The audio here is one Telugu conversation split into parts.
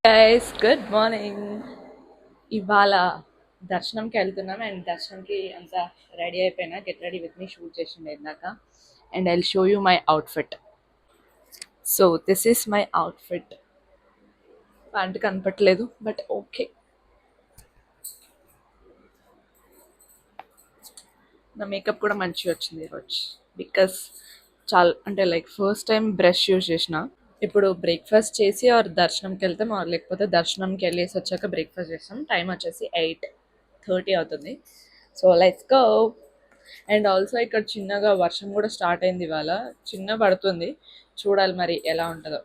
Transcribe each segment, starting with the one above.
Guys good morning. ఇవాళ దర్శనంకి వెళ్తున్నాం అండ్ దర్శనంకి అంతా రెడీ అయిపోయినా. Get ready with me shoot చేసిండే ఇందాక. And I show you my outfit. So this is my outfit. Pant కనపట్లేదు బట్ ఓకే. నా మేకప్ కూడా మంచిగా వచ్చింది ఈరోజు. బికాస్ చాలా అంటే like first time brush use చేసిన. ఇప్పుడు బ్రేక్ఫాస్ట్ చేసి ఆర్ దర్శనంకి వెళ్తాం ఆర్ లేకపోతే దర్శనంకి వెళ్ళేసి వచ్చాక బ్రేక్ఫాస్ట్ చేస్తాం. టైం వచ్చేసి 8:30 అవుతుంది. So let's go. And also ఇక్కడ చిన్నగా వర్షం కూడా స్టార్ట్ అయింది ఇవాళ. చిన్న పడుతుంది, చూడాలి మరి ఎలా ఉంటుందో.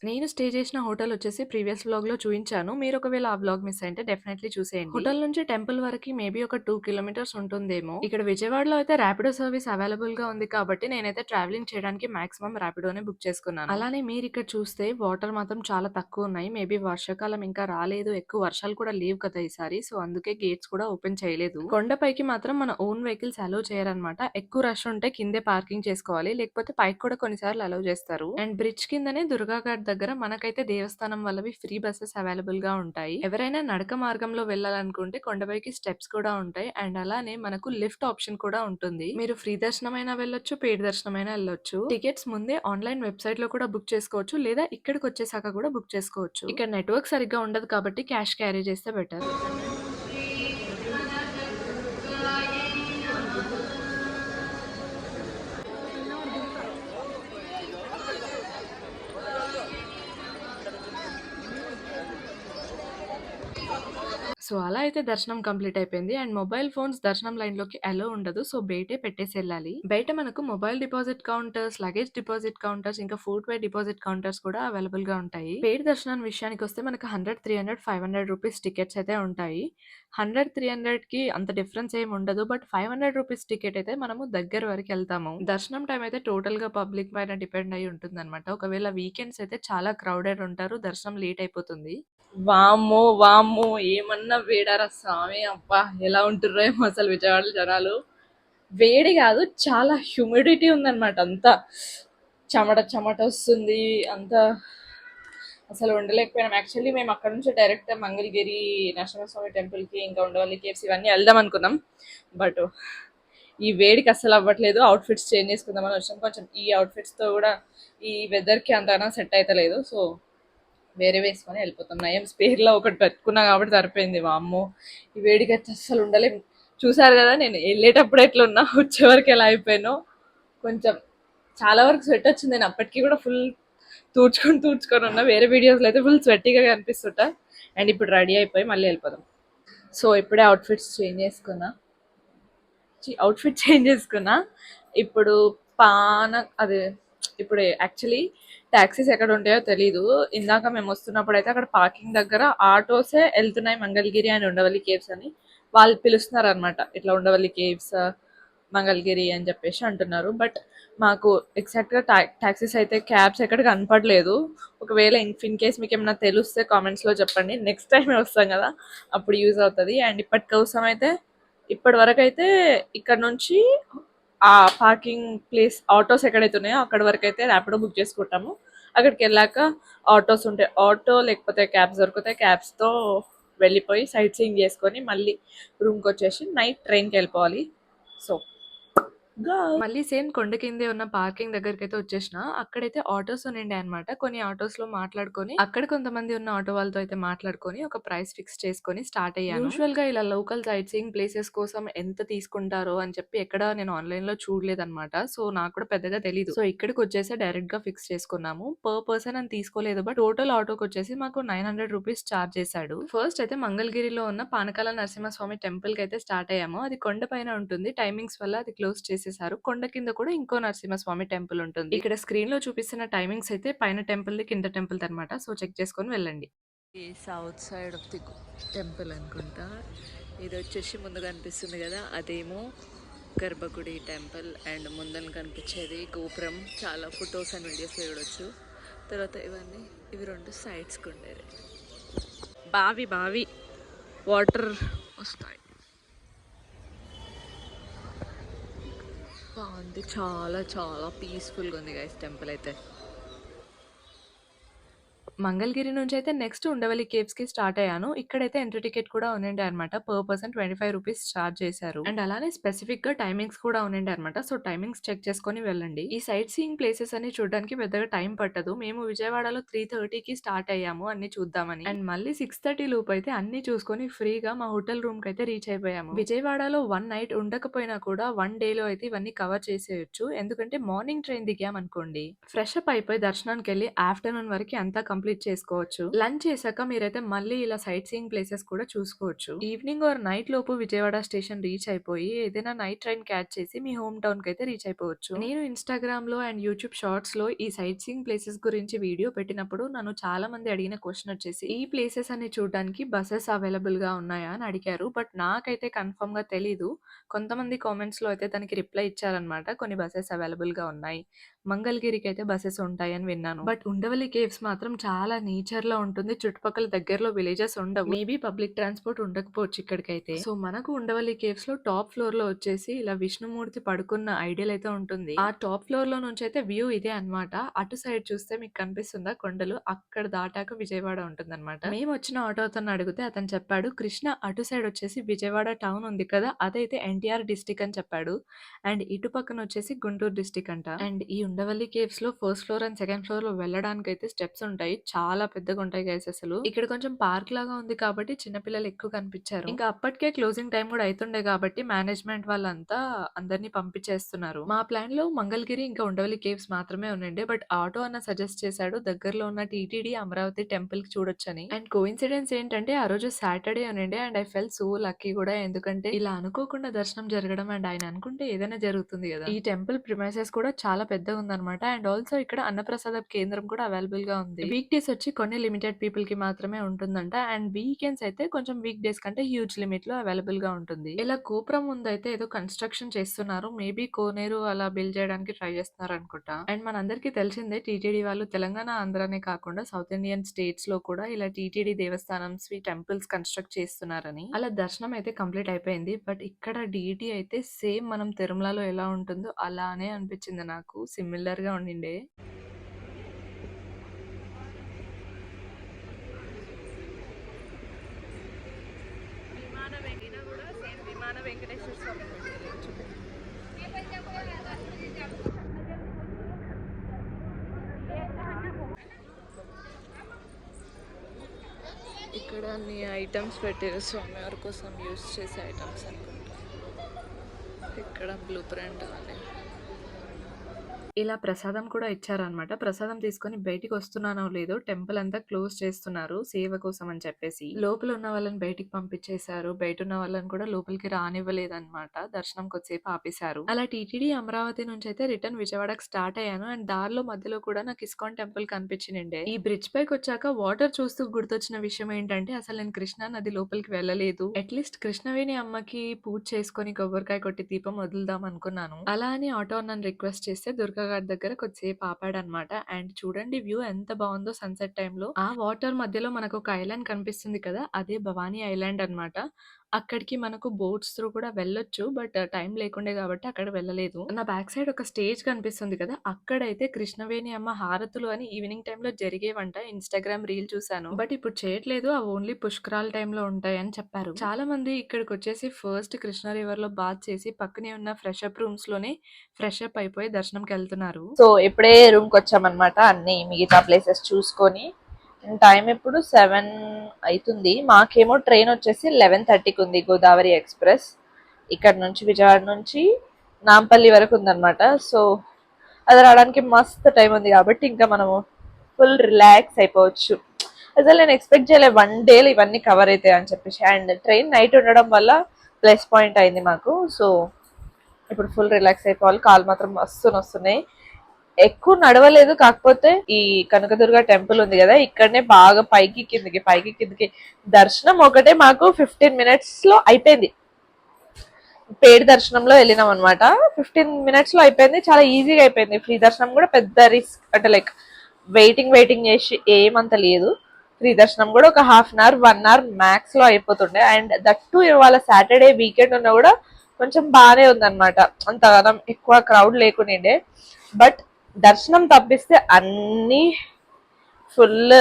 నేను స్టే చేసిన హోటల్ వచ్చేసి ప్రీవియస్ వ్లాగ్ లో చూపించాను. మీరు ఒకవేళ ఆ వ్లాగ్ మిస్ అయితే డెఫినెట్లీ చూసేయండి. హోటల్ నుంచి టెంపుల్ వరకు మేబీ ఒక 2 కిలోమీటర్స్ ఉంటుందేమో. ఇక్కడ విజయవాడలో అయితే ర్యాపిడో సర్వీస్ అవైలబుల్ గా ఉంది కాబట్టి నేనైతే ట్రావెలింగ్ చేయడానికి మాక్సిమం ర్యాపిడోనే బుక్ చేసుకున్నాను. అలానే మీరు ఇక్కడ చూస్తే వాటర్ మాత్రం చాలా తక్కువ ఉన్నాయి. మేబీ వర్షాకాలం ఇంకా రాలేదు, ఎక్కువ వర్షాలు కూడా లేవు కదా ఈసారి. సో అందుకే గేట్స్ కూడా ఓపెన్ చేయలేదు. కొండపైకి మాత్రం మన ఓన్ వెహికల్స్ అలౌ చేయరనమాట. ఎక్కువ రష్ ఉంటే కిందే పార్కింగ్ చేసుకోవాలి, లేకపోతే పైకి కూడా కొన్నిసార్లు అలౌ చేస్తారు. అండ్ బ్రిడ్జ్ కిందనే దుర్గా ఘాట్ దగ్గర మనకైతే దేవస్థానం వాళ్ళవి ఫ్రీ బస్సెస్ అవైలబుల్ గా ఉంటాయి. ఎవరైనా నడక మార్గంలో వెళ్ళాలనుకుంటే కొండపైకి స్టెప్స్ కూడా ఉంటాయి. అండ్ అలానే మనకు లిఫ్ట్ ఆప్షన్ కూడా ఉంటుంది. మీరు ఫ్రీ దర్శనం అయినా వెళ్ళొచ్చు, పెయిడ్ దర్శనం అయినా వెళ్ళొచ్చు. టికెట్స్ ముందే ఆన్లైన్ వెబ్సైట్ లో కూడా బుక్ చేసుకోవచ్చు, లేదా ఇక్కడికి వచ్చేసాక కూడా బుక్ చేసుకోవచ్చు. ఇక్కడ నెట్వర్క్ సరిగ్గా ఉండదు కాబట్టి క్యాష్ క్యారీ చేస్తే బెటర్. సో, అలా అయితే దర్శనం కంప్లీట్ అయిపోయింది. అండ్ మొబైల్ ఫోన్స్ దర్శనం లైన్‌లోకి అలో ఉండదు. సో, బయటే పెట్టేసెళ్ళాలి. బయట మనకు mobile deposit counters, luggage deposit counters, ఇంకా ఫుట్‌వేర్ డిపాజిట్ కౌంటర్స్ కూడా అవైలబుల్‌గా ఉంటాయి. పెయిడ్ దర్శనం విషయానికొస్తే మనకు 100, 300, 500 రూపీస్ టికెట్స్ అయితే ఉంటాయి. 100, 300కి అంత డిఫరెన్స్ ఏమి ఉండదు. బట్ 500 రూపీస్ టికెట్ అయితే మనము దగ్గర వరకెళ్తాము. దర్శనం టైమ్ అయితే టోటల్‌గా పబ్లిక్ పైన డిపెండ్ అయ్యి ఉంటుందన్నమాట. ఒకవేళ వీకెండ్స్ అయితే చాలా క్రౌడెడ్ ఉంటారు. దర్శనం లేట్ అయిపోతుంది. వామ్మో వామ్మో, ఏమన్నా వేడారా స్వామి. అబ్బా, ఎలా ఉంటుర్రో ఏమో అసలు విజయవాడలో జనాలు. వేడి కాదు, చాలా హ్యూమిడిటీ ఉందన్నమాట. అంతా చెమట చెమట వస్తుంది. అంతా అసలు ఉండలేకపోయినాం. యాక్చువల్లీ మేము అక్కడ నుంచి డైరెక్ట్ మంగళగిరి నరసింహస్వామి టెంపుల్కి, ఇంకా ఉండవల్లి కేవ్స్ ఇవన్నీ వెళ్దాం అనుకున్నాం. బట్ ఈ వేడికి అస్సలు అవ్వట్లేదు. అవుట్ఫిట్స్ చేంజ్ చేసుకుందామని వచ్చాం. కొంచెం ఈ అవుట్ఫిట్స్తో కూడా ఈ వెదర్కి అంతగానో సెట్ అవుతలేదు. సో వేరే వేసుకొని వెళ్ళిపోతాం. నయం స్పేర్లో ఒకటి పెట్టుకున్నా కాబట్టి సరిపోయింది. వామ్మో, ఈ వేడికి అయితే అస్సలు ఉండలేం. చూసారు కదా నేను వెళ్ళేటప్పుడు ఎట్లున్నా, వచ్చే వరకు ఎలా అయిపోయానో. కొంచెం చాలా వరకు స్వెట్ వచ్చింది. నేను అప్పటికి కూడా ఫుల్ తూడ్చుకొని ఉన్నా. వేరే వీడియోస్లో అయితే ఫుల్ స్వెట్టీగా కనిపిస్తుంటా. అండ్ ఇప్పుడు రెడీ అయిపోయి మళ్ళీ వెళ్ళిపోదాం. సో ఇప్పుడే అవుట్ఫిట్ చేంజ్ చేసుకున్నా. ఇప్పుడు పాన అది ఇప్పుడు యాక్చువల్లీ ట్యాక్సీస్ ఎక్కడ ఉంటాయో తెలీదు. ఇందాక మేము వస్తున్నప్పుడు అయితే అక్కడ పార్కింగ్ దగ్గర ఆటోసే వెళ్తున్నాయి మంగళగిరి అండ్ ఉండవల్లి కేవ్స్ అని. వాళ్ళు పిలుస్తున్నారు అనమాట, ఇట్లా ఉండవల్లి కేవ్స్, మంగళగిరి అని చెప్పేసి అంటున్నారు. బట్ మాకు ఎగ్జాక్ట్గా ట్యాక్సీస్ అయితే క్యాబ్స్ ఎక్కడ కనపడలేదు. ఒకవేళ ఇన్ కేస్ మీకు ఏమైనా తెలిస్తే కామెంట్స్లో చెప్పండి. నెక్స్ట్ టైం వస్తాం కదా, అప్పుడు యూజ్ అవుతుంది. అండ్ ఇప్పటి కోసం అయితే ఇప్పటి వరకు అయితే ఇక్కడ నుంచి ఆ పార్కింగ్ ప్లేస్ ఆటోస్ ఎక్కడైతే ఉన్నాయో అక్కడ వరకు అయితే ర్యాపిడో బుక్ చేసుకుంటాము. అక్కడికి వెళ్ళాక ఆటోస్ ఉంటాయి, ఆటో లేకపోతే క్యాబ్స్ దొరుకుతాయి. క్యాబ్స్తో వెళ్ళిపోయి సైట్ సీయింగ్ చేసుకొని మళ్ళీ రూమ్కి వచ్చేసి నైట్ ట్రైన్కి వెళ్ళిపోవాలి. సో మళ్ళీ సేమ్ కొండ కిందే ఉన్న పార్కింగ్ దగ్గరకైతే వచ్చేసిన. అక్కడైతే ఆటోస్ ఉండే అనమాట. కొన్ని ఆటోస్ లో మాట్లాడుకొని అక్కడ కొంతమంది ఉన్న ఆటో వాళ్ళతో అయితే మాట్లాడుకొని ఒక ప్రైస్ ఫిక్స్ చేసుకొని స్టార్ట్ అయ్యాను. యూజువల్ గా ఇలా లోకల్ సైట్ సీయింగ్ ప్లేసెస్ కోసం ఎంత తీసుకుంటారో అని చెప్పి ఎక్కడ నేను ఆన్లైన్ లో చూడలేదన్నమాట. సో నాకు కూడా పెద్దగా తెలియదు. సో ఇక్కడికి వచ్చేసి డైరెక్ట్ గా ఫిక్స్ చేసుకున్నాము. పర్ పర్సన్ అని తీసుకోలేదు, బట్ టోటల్ ఆటోకి వచ్చేసి మాకు 900 రూపీస్ చార్జ్ చేశాడు. ఫస్ట్ అయితే మంగళగిరిలో ఉన్న పానకాల నరసింహస్వామి టెంపుల్ కి అయితే స్టార్ట్ అయ్యాము. అది కొండ పైన ఉంటుంది. టైమింగ్స్ వల్ల అది క్లోజ్ చేసేసారు. కొండ కింద కూడా ఇంకో నరసింహస్వామి టెంపుల్ ఉంటుంది. ఇక్కడ స్క్రీన్ లో చూపిస్తున్న టైమింగ్స్ అయితే పైన టెంపుల్ ది కింద టెంపుల్ అనమాట. సో చెక్ చేసుకొని వెళ్ళండి. ఈ south side of the temple అనుకుంటా. ఇది వచ్చేసి ముందు కనిపిస్తుంది కదా, అదేమో గర్భగుడి టెంపుల్. అండ్ ముందర కనిపించేది గోపురం. చాలా ఫొటోస్ అండ్ వీడియోస్ చూడొచ్చు. తర్వాత ఇవి రెండు సైడ్స్కి ఉండేది. బావి వాటర్ వస్తాయి. బాగుంది, చాలా చాలా పీస్ఫుల్గా ఉంది గైస్ టెంపుల్ అయితే. మంగళగిరి నుంచి అయితే నెక్స్ట్ ఉండవల్లి కేవ్స్‌కి స్టార్ట్ అయ్యాను. ఇక్కడైతే ఎంట్రీ టికెట్ కూడా ఉండిండే అనమాట. పర్ పర్సన్ రూ. 25 చార్జ్ చేశారు. అండ్ అలానే స్పెసిఫిక్‌గా టైమింగ్స్ కూడా ఉండిండే అనమాట. సో, టైమింగ్స్ చెక్ చేసుకొని వెళ్ళండి. ఈ సైట్ సీయింగ్ ప్లేసెస్ అన్ని చూడడానికి పెద్దగా టైం పట్టదు. మేము విజయవాడలో 3:30కి స్టార్ట్ అయ్యాము అన్ని చూద్దామని. అండ్ మళ్ళీ 6:30 లోపు అయితే అన్ని చూసుకొని ఫ్రీగా మా హోటల్ రూమ్‌కి అయితే రీచ్ అయిపోయాము. విజయవాడలో 1 నైట్ ఉండకపోయినా కూడా 1 డేలో అయితే ఇవన్నీ కవర్ చేసేయొచ్చు. ఎందుకంటే మార్నింగ్ ట్రైన్ దిగామనుకోండి, ఫ్రెష్ అప్ అయిపోయి దర్శనానికెళ్ళి ఆఫ్టర్‌నూన్ వరకి అంతా కంప్లీట్ చేసుకోవచ్చు. లంచ్ చేశాక మీరైతే మళ్ళీ ఇలా సైట్ సీయింగ్ ప్లేసెస్ కూడా చూసుకోవచ్చు. ఈవినింగ్ ఆర్ నైట్ లోపు విజయవాడ స్టేషన్ రీచ్ అయిపోయి ఏదైనా నైట్ ట్రైన్ క్యాచ్ చేసి మీ హోమ్ టౌన్ కి అయితే రీచ్ అయిపోవచ్చు. నేను ఇన్‌స్టాగ్రామ్ లో అండ్ యూట్యూబ్ షార్ట్స్ లో ఈ సైట్ సీయింగ్ ప్లేసెస్ గురించి వీడియో పెట్టినప్పుడు నన్ను చాలా మంది అడిగిన క్వశ్చన్ వచ్చేసి, ఈ ప్లేసెస్ అన్ని చూడడానికి బసెస్ అవైలబుల్ గా ఉన్నాయా అని అడిగారు. బట్ నాకైతే కన్ఫర్మ్ గా తెలీదు. కొంతమంది కామెంట్స్ లో అయితే దానికి రిప్లై ఇచ్చారనమాట. కొన్ని బసెస్ అవైలబుల్ గా ఉన్నాయి, మంగళగిరికి అయితే బసెస్ ఉంటాయి అని విన్నాను. బట్ ఉండవల్లి కేవ్స్ మాత్రం చాలా నేచర్ లో ఉంటుంది. చుట్టుపక్కల దగ్గరలో విలేజెస్ ఉండవు. మేబీ పబ్లిక్ ట్రాన్స్‌పోర్ట్ ఉండకపోవచ్చు ఇక్కడికైతే. సో, మనకు ఉండవల్లి కేవ్స్ లో టాప్ ఫ్లోర్ లో వచ్చేసి ఇలా విష్ణుమూర్తి పడుకున్న ఐడియల్ అయితే ఉంటుంది. ఆ టాప్ ఫ్లోర్ లో నుంచి అయితే వ్యూ ఇదే అన్నమాట. అటు సైడ్ చూస్తే మీకు కనిపిస్తుందా కొండలు? అక్కడ దాటాక విజయవాడ ఉంటుందన్నమాట. మేము వచ్చిన ఆటో అతన్ని అడిగితే అతను చెప్పాడు, కృష్ణ అటు సైడ్ వచ్చేసి విజయవాడ టౌన్ ఉంది కదా, అదైతే ఎన్టీఆర్ డిస్ట్రిక్ట్ అని చెప్పాడు. అండ్ ఇటు పక్కన వచ్చేసి గుంటూరు డిస్ట్రిక్ట్ అంట. అండ్ ఈ ఉండవల్లి కేవ్స్ లో first floor and second floor లో వెళ్ళడానికి అయితే స్టెప్స్ ఉంటాయి. చాలా పెద్దగా ఉంటాయి గైస్ అసలు. ఇక్కడ కొంచెం పార్క్ లాగా ఉంది కాబట్టి చిన్నపిల్లలు ఎక్కువ కనిపించారు. ఇంకా అప్పటికే క్లోజింగ్ టైం కూడా అవుతుండే కాబట్టి మేనేజ్మెంట్ వాళ్ళంతా అందరినీ పంపించేస్తున్నారు. మా ప్లాన్ లో మంగళగిరి ఇంకా ఉండవల్లి కేవ్స్ మాత్రమే ఉండండి. బట్ ఆటో అన్న సజెస్ట్ చేశాడు దగ్గరలో ఉన్న టీటీడీ అమరావతి టెంపుల్ కి చూడొచ్చని. అండ్ కోఇన్సిడెన్స్ ఏంటంటే ఆ రోజు సాటర్డే అనండి. And I fell so lucky కూడా, ఎందుకంటే ఇలా అనుకోకుండా దర్శనం జరగడం అండ్ ఆయన అనుకుంటే ఏదైనా జరుగుతుంది కదా. ఈ టెంపుల్ ప్రిమైసెస్ కూడా చాలా పెద్దగా ఉందన్నమాట. అండ్ ఆల్సో ఇక్కడ అన్నప్రసాద కేంద్రం కూడా అవైలబుల్ గా ఉంది. వీక్ డేస్ వచ్చి కొన్ని లిమిటెడ్ పీపుల్ కి మాత్రమే ఉంటుందంట. అండ్ వీకెండ్స్ అయితే కొంచెం వీక్ డేస్ కంటే హ్యూజ్ లిమిట్ లో అవైలబుల్ గా ఉంటుంది. ఇలా గోపురం ముందు అయితే ఏదో కన్స్ట్రక్షన్ చేస్తున్నారు. మేబీ కోనేరు అలా బిల్డ్ చేయడానికి ట్రై చేస్తున్నారు అనుకుంటా. అండ్ మనందరికీ తెలిసిందే టీటీడీ వాళ్ళు తెలంగాణ, ఆంధ్రానే కాకుండా సౌత్ ఇండియన్ స్టేట్స్ లో కూడా ఇలా టీటీడీ దేవస్థానం టెంపుల్స్ కన్స్ట్రక్ట్ చేస్తున్నారని. అలా దర్శనం అయితే కంప్లీట్ అయిపోయింది. బట్ ఇక్కడ డీటీ అయితే సేమ్ మనం తిరుమలలో ఎలా ఉంటుందో అలానే అనిపించింది నాకు. సిమిలర్ గా ఉండిండే. విమానం ఎక్కినా కూడా సేమ్ విమాన వెంకటేశ్వర స్వామి ఇక్కడ అన్ని ఐటమ్స్ పెట్టారు స్వామివారి కోసం యూస్ చేసే ఐటమ్స్ అనుకుంటా. ఇక్కడ బ్లూ ప్రింట్ అని ఇలా ప్రసాదం కూడా ఇచ్చారనమాట. ప్రసాదం తీసుకొని బయటికి వస్తున్నానో లేదో టెంపుల్ అంతా క్లోజ్ చేస్తున్నారు సేవ కోసం అని చెప్పేసి. లోపల ఉన్న వాళ్ళని బయటికి పంపించేశారు. బయట ఉన్న వాళ్ళని కూడా లోపలికి రానివ్వలేదన్నమాట. దర్శనం కొద్దిసేపు ఆపేశారు. అలా టీటీడీ అమరావతి నుంచి అయితే రిటర్న్ విజయవాడకి స్టార్ట్ అయ్యాను. అండ్ దారిలో మధ్యలో కూడా నాకు ఇస్కాన్ టెంపుల్ కనిపించిండే. ఈ బ్రిడ్జ్ పైకి వచ్చాక వాటర్ చూస్తూ గుర్తొచ్చిన విషయం ఏంటంటే అసలు నేను కృష్ణా నది లోపలికి వెళ్ళలేదు. అట్లీస్ట్ కృష్ణవేణి అమ్మకి పూజ చేసుకొని కొబ్బరికాయ కొట్టి దీపం వదులుదాం అనుకున్నాను. అలా అని ఆటో నన్ను రిక్వెస్ట్ చేస్తే దుర్గా గారి దగ్గర కొద్దిసేపు ఆపాడనమాట. అండ్ చూడండి వ్యూ ఎంత బాగుందో సన్సెట్ టైంలో. ఆ వాటర్ మధ్యలో మనకు ఒక ఐలాండ్ కనిపిస్తుంది కదా, అదే భవానీ ఐలాండ్ అన్నమాట. అక్కడికి మనకు బోట్స్ త్రూ కూడా వెళ్ళొచ్చు. బట్ టైం లేకుండే కాబట్టి అక్కడ వెళ్ళలేదు. నా బ్యాక్ సైడ్ ఒక స్టేజ్ కనిపిస్తుంది కదా, అక్కడైతే కృష్ణవేణి అమ్మ హారతులు అని ఈవినింగ్ టైంలో జరిగేవంట. ఇన్స్టాగ్రామ్ రీల్ చూసాను. బట్ ఇప్పుడు చేయట్లేదు, అవి ఓన్లీ పుష్కరాల టైంలో ఉంటాయని చెప్పారు. చాలా మంది ఇక్కడికి వచ్చేసి ఫస్ట్ కృష్ణ రివర్ లో బాత్ చేసి పక్కనే ఉన్న ఫ్రెష్ అప్ రూమ్స్ లోనే ఫ్రెష్ అప్ అయిపోయి దర్శనంకి వెళ్తున్నారు. సో ఇప్పుడే రూమ్ కి వచ్చామన్నమాట. అన్ని మిగతా ప్లేసెస్ చూసుకొని. టైం ఇప్పుడు 7 అవుతుంది. మాకేమో ట్రైన్ వచ్చేసి 11:30కి ఉంది, గోదావరి ఎక్స్ప్రెస్. ఇక్కడ నుంచి విజయవాడ నుంచి నాంపల్లి వరకు ఉందన్నమాట. సో అది రావడానికి మస్తు టైం ఉంది కాబట్టి ఇంకా మనము ఫుల్ రిలాక్స్ అయిపోవచ్చు. అసలు నేను ఎక్స్పెక్ట్ చేయలేదు 1 డేలో ఇవన్నీ కవర్ అవుతాయి అని చెప్పేసి. అండ్ ట్రైన్ నైట్ ఉండడం వల్ల ప్లస్ పాయింట్ అయింది మాకు. సో ఇప్పుడు ఫుల్ రిలాక్స్ అయిపోవాలి. కాలు మాత్రం మస్తు వస్తున్నాయి. ఎక్కువ నడవలేదు, కాకపోతే ఈ కనకదుర్గ టెంపుల్ ఉంది కదా, ఇక్కడనే బాగా పైకి కిందికి దర్శనం ఒకటే మాకు 15 మినిట్స్ లో అయిపోయింది. పేడ్ దర్శనంలో వెళ్ళినాం అనమాట. 15 మినిట్స్ లో అయిపోయింది. చాలా ఈజీగా అయిపోయింది. ఫ్రీ దర్శనం కూడా పెద్ద రిస్క్ అంటే లైక్ వెయిటింగ్ చేసి ఏమంత లేదు. ఫ్రీ దర్శనం కూడా ఒక half an hour 1 hour max లో అయిపోతుండే. అండ్ దట్ టు ఇవాళ సాటర్డే వీకెండ్ ఉన్నా కూడా కొంచెం బాగానే ఉందన్నమాట. అంతగానం ఎక్కువ క్రౌడ్ లేకుండే. బట్ దర్శనం తప్పిస్తే అన్ని ఫుల్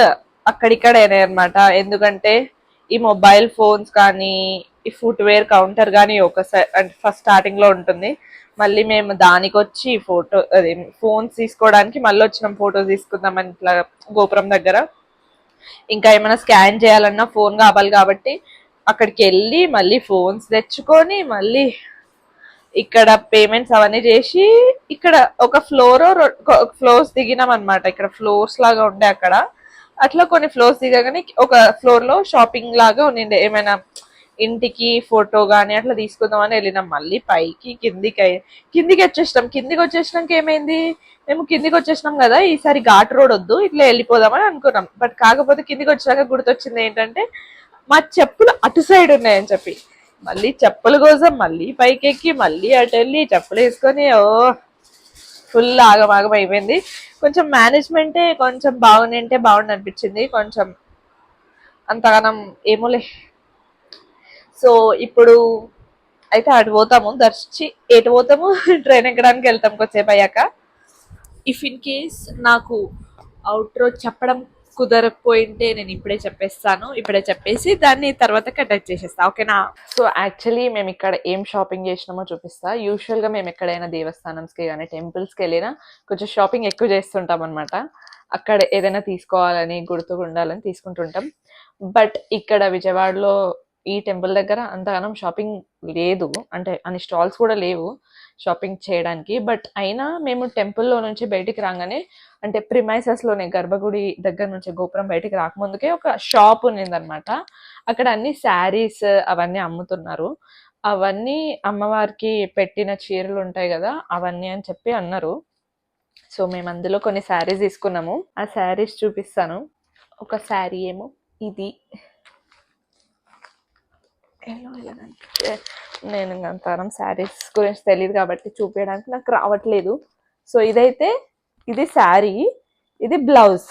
అక్కడిక్కడ అయినాయి అనమాట. ఎందుకంటే ఈ మొబైల్ ఫోన్స్ కానీ ఈ ఫుట్వేర్ కౌంటర్ కానీ ఒకసారి అంటే ఫస్ట్ స్టార్టింగ్ లో ఉంటుంది. మళ్ళీ మేము దానికి వచ్చి ఫోటో అది ఫోన్స్ తీసుకోవడానికి మళ్ళీ వచ్చినాం, ఫోటోస్ తీసుకుందామని ఇట్లా గోపురం దగ్గర. ఇంకా ఏమైనా స్కాన్ చేయాలన్నా ఫోన్ కావాలి కాబట్టి అక్కడికి వెళ్ళి మళ్ళీ ఫోన్స్ తెచ్చుకొని మళ్ళీ ఇక్కడ పేమెంట్స్ అవన్నీ చేసి ఇక్కడ ఒక ఫ్లోర్స్ దిగినాం అనమాట. ఇక్కడ ఫ్లోర్స్ లాగా ఉండే అక్కడ అట్లా కొన్ని ఫ్లోర్స్ దిగగానే ఒక ఫ్లోర్ లో షాపింగ్ లాగా ఉండిండే, ఏమైనా ఇంటికి ఫోటో గానీ అట్లా తీసుకుందామని వెళ్ళినాం. మళ్ళీ పైకి కిందికి వచ్చేసినాం. కిందికి వచ్చేసినాక ఏమైంది, మేము కిందికి వచ్చేసినాం కదా, ఈసారి ఘాట్ రోడ్ వద్దు ఇట్లా వెళ్ళిపోదామని అనుకున్నాం. బట్ కాకపోతే కిందికి వచ్చాక గుర్తొచ్చింది ఏంటంటే మా చెప్పులు అటు సైడ్ ఉన్నాయని చెప్పి మళ్ళీ చెప్పుల కోసం మళ్ళీ పైకి ఎక్కి మళ్ళీ అటు వెళ్ళి చెప్పులు వేసుకొని ఫుల్ ఆగమాగం అయిపోయింది. కొంచెం మేనేజ్మెంటే కొంచెం బాగుంటే బాగుండి అనిపించింది. కొంచెం అంతగానం ఏమోలే. సో ఇప్పుడు అయితే అటు పోతాము, దర్శించి ఎటు పోతాము ట్రైన్ ఎక్కడానికి వెళ్తాం కొద్దిసేపు అయ్యాక. ఇఫ్ ఇన్ కేస్ నాకు అవుట్రో చెప్పడం కుదరకపోయింటే నేను ఇప్పుడే చెప్పేస్తాను, ఇప్పుడే చెప్పేసి దాన్ని తర్వాత కండక్ట్ చేసేస్తా, ఓకేనా? సో యాక్చువల్లీ మేము ఇక్కడ ఏం షాపింగ్ చేసినామో చూపిస్తా. యూజువల్గా మేము ఎక్కడైనా దేవస్థానంస్కి కానీ టెంపుల్స్కి వెళ్ళినా కొంచెం షాపింగ్ ఎక్కువ చేస్తుంటాం అనమాట. అక్కడ ఏదైనా తీసుకోవాలని గుర్తుగా ఉండాలని తీసుకుంటుంటాం. బట్ ఇక్కడ విజయవాడలో ఈ టెంపుల్ దగ్గర అంతగానం షాపింగ్ లేదు, అంటే అన్ని స్టాల్స్ కూడా లేవు షాపింగ్ చేయడానికి. బట్ అయినా మేము టెంపుల్లో నుంచి బయటికి రాగానే అంటే ప్రిమైసెస్లోనే గర్భగుడి దగ్గర నుంచి గోపురం బయటికి రాకముందుకే ఒక షాప్ ఉన్నిందనమాట. అక్కడ అన్ని శారీస్ అవన్నీ అమ్ముతున్నారు. అవన్నీ అమ్మవారికి పెట్టిన చీరలు ఉంటాయి కదా అవన్నీ అని చెప్పి అన్నారు. సో మేము అందులో కొన్ని శారీస్ తీసుకున్నాము. ఆ శారీస్ చూపిస్తాను. ఒక శారీ ఏమో ఇది, నేను అంతరం శారీస్ గురించి తెలియదు కాబట్టి చూపించడానికి నాకు రావట్లేదు. సో ఇదైతే ఇది శారీ, ఇది బ్లౌజ్,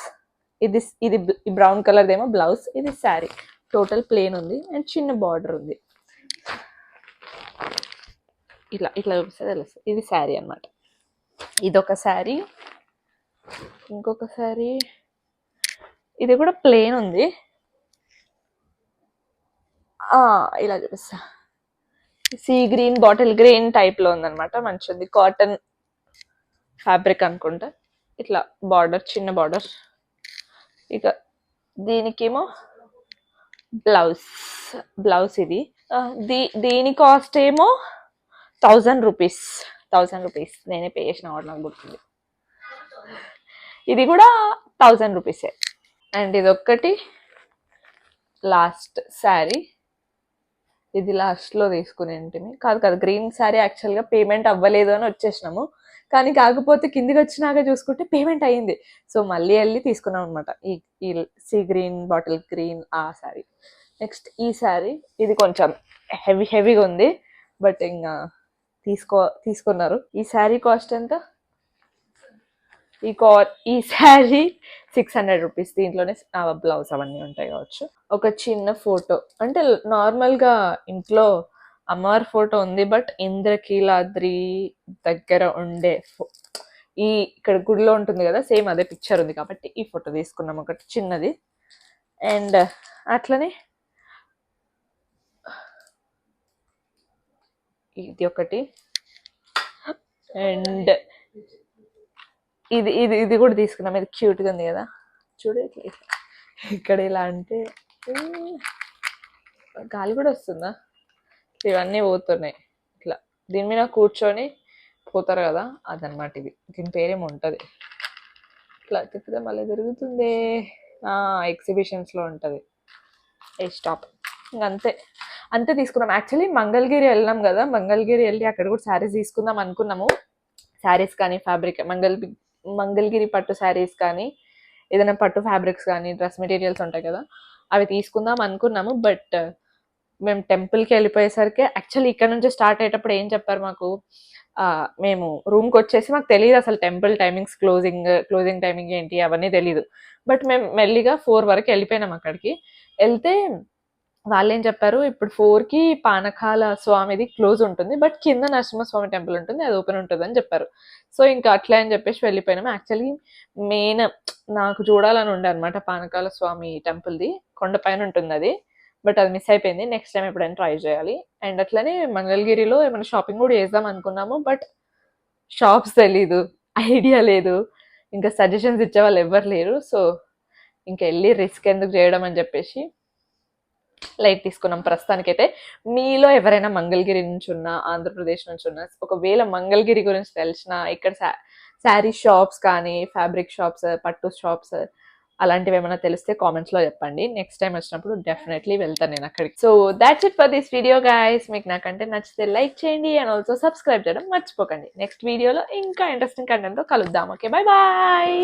ఇది ఇది బ్రౌన్ కలర్ ఏమో బ్లౌజ్, ఇది శారీ. టోటల్ ప్లేన్ ఉంది అండ్ చిన్న బార్డర్ ఉంది. ఇట్లా ఇట్లా చూపిస్తే తెలుస్తుంది. ఇది శారీ అనమాట. ఇదొక శారీ. ఇంకొక శారీ ఇది కూడా ప్లేన్ ఉంది. ఇలా చూపిస్తా. Sea green bottle green type లో ఉందన్నమాట. మంచిది, కాటన్ ఫ్యాబ్రిక్ అనుకుంటా. ఇట్లా బార్డర్, చిన్న బార్డర్. ఇక దీనికేమో బ్లౌజ్ ఇది. దీని కాస్ట్ ఏమో 1000 రూపీస్. నేనే పే చేసిన వాడు నాకు గుర్తుంది. ఇది కూడా 1000 రూపీసే. అండ్ ఇది ఒక్కటి లాస్ట్ శారీ. ఇది లాస్ట్లో తీసుకునేంటిమి. కాదు గ్రీన్ శారీ యాక్చువల్గా పేమెంట్ అవ్వలేదు అని వచ్చేసినాము. కానీ కాకపోతే కిందికి వచ్చినాక చూసుకుంటే పేమెంట్ అయ్యింది. సో మళ్ళీ వెళ్ళి తీసుకున్నాం అనమాట ఈ సీ గ్రీన్ బాటిల్ గ్రీన్ ఆ శారీ. నెక్స్ట్ ఈ శారీ, ఇది కొంచెం హెవీగా ఉంది బట్ ఇంకా తీసుకున్నారు. ఈ శారీ కాస్ట్ ఎంత? ఈ శారీ 600 రూపీస్. దీంట్లోనే బ్లౌజ్ అవన్నీ ఉంటాయి కావచ్చు. ఒక చిన్న ఫోటో, అంటే నార్మల్గా ఇంట్లో అమ్మవారి ఫోటో ఉంది బట్ ఇంద్రకీలాద్రి దగ్గర ఉండే ఈ ఇక్కడ గుడిలో ఉంటుంది కదా సేమ్ అదే పిక్చర్ ఉంది కాబట్టి ఈ ఫోటో తీసుకున్నాం ఒకటి చిన్నది. అండ్ అట్లనే ఇది ఒకటి. అండ్ ఇది కూడా తీసుకున్నాం. ఇది క్యూట్గా ఉంది కదా, చూడు ఇట్లా ఇక్కడ ఇలా అంటే గాలి కూడా వస్తుందా, ఇవన్నీ పోతున్నాయి. ఇట్లా దీని మీద కూర్చొని పోతారు కదా అదనమాట. ఇది దీని పేరేమో ఉంటుంది. ఇట్లా తిప్పితే మళ్ళీ తిరుగుతుంది. ఎగ్జిబిషన్స్లో ఉంటుంది. స్టాప్. అంతే తీసుకున్నాం. యాక్చువల్లీ మంగళగిరి వెళ్ళినాం కదా, మంగళగిరి వెళ్ళి అక్కడ కూడా శారీస్ తీసుకుందాం అనుకున్నాము. శారీస్ కానీ ఫ్యాబ్రిక్ మంగళగిరి పట్టు శారీస్ కానీ ఏదైనా పట్టు ఫ్యాబ్రిక్స్ కానీ డ్రెస్ మెటీరియల్స్ ఉంటాయి కదా అవి తీసుకుందాం అనుకున్నాము. బట్ మేము టెంపుల్కి వెళ్ళిపోయేసరికి యాక్చువల్లీ ఇక్కడ నుంచి స్టార్ట్ అయ్యేటప్పుడు ఏం చెప్పారు మాకు, మేము రూమ్కి వచ్చేసి మాకు తెలియదు అసలు టెంపుల్ టైమింగ్స్, క్లోజింగ్ టైమింగ్ ఏంటి అవన్నీ తెలీదు. బట్ మేము మెల్లిగా 4 వరకు వెళ్ళిపోయినాం. అక్కడికి వెళ్తే వాళ్ళేం చెప్పారు, ఇప్పుడు 4కి పానకాల స్వామిది క్లోజ్ ఉంటుంది, బట్ కింద నరసింహస్వామి టెంపుల్ ఉంటుంది, అది ఓపెన్ ఉంటుంది అని చెప్పారు. సో ఇంకా అట్లా అని చెప్పేసి వెళ్ళిపోయినాం. యాక్చువల్లీ మెయిన్ నాకు చూడాలని ఉండే అనమాట పానకాల స్వామి టెంపుల్ది, కొండపైన ఉంటుంది అది, బట్ అది మిస్ అయిపోయింది. నెక్స్ట్ టైం ఎప్పుడైనా ట్రై చేయాలి. అండ్ అట్లనే మంగళగిరిలో ఏమైనా షాపింగ్ కూడా చేద్దాం అనుకున్నాము, బట్ షాప్స్ తెలీదు, ఐడియా లేదు, ఇంకా సజెషన్స్ ఇచ్చే వాళ్ళు ఎవ్వరు లేరు. సో ఇంకా వెళ్ళి రిస్క్ ఎందుకు చేయడం అని చెప్పేసి లైట్ తీసుకున్నాం ప్రస్తుతానికైతే. మీలో ఎవరైనా మంగళగిరి నుంచి ఉన్నా, ఆంధ్రప్రదేశ్ నుంచి ఉన్నా, ఒకవేళ మంగళగిరి గురించి తెలిసిన, ఇక్కడ శారీ షాప్స్ కానీ, ఫ్యాబ్రిక్ షాప్స్, పట్టు షాప్స్ అలాంటివి ఏమైనా తెలిస్తే కామెంట్స్లో చెప్పండి. నెక్స్ట్ టైం వచ్చినప్పుడు డెఫినెట్లీ వెళ్తాను నేను అక్కడికి. So that's it for this video guys. మీకు నా కంటెంట్ నచ్చితే లైక్ చేయండి అండ్ ఆల్సో సబ్స్క్రైబ్ చేయడం మర్చిపోకండి. నెక్స్ట్ వీడియోలో ఇంకా ఇంట్రెస్టింగ్ కంటెంట్తో కలుద్దాం. Okay, bye bye.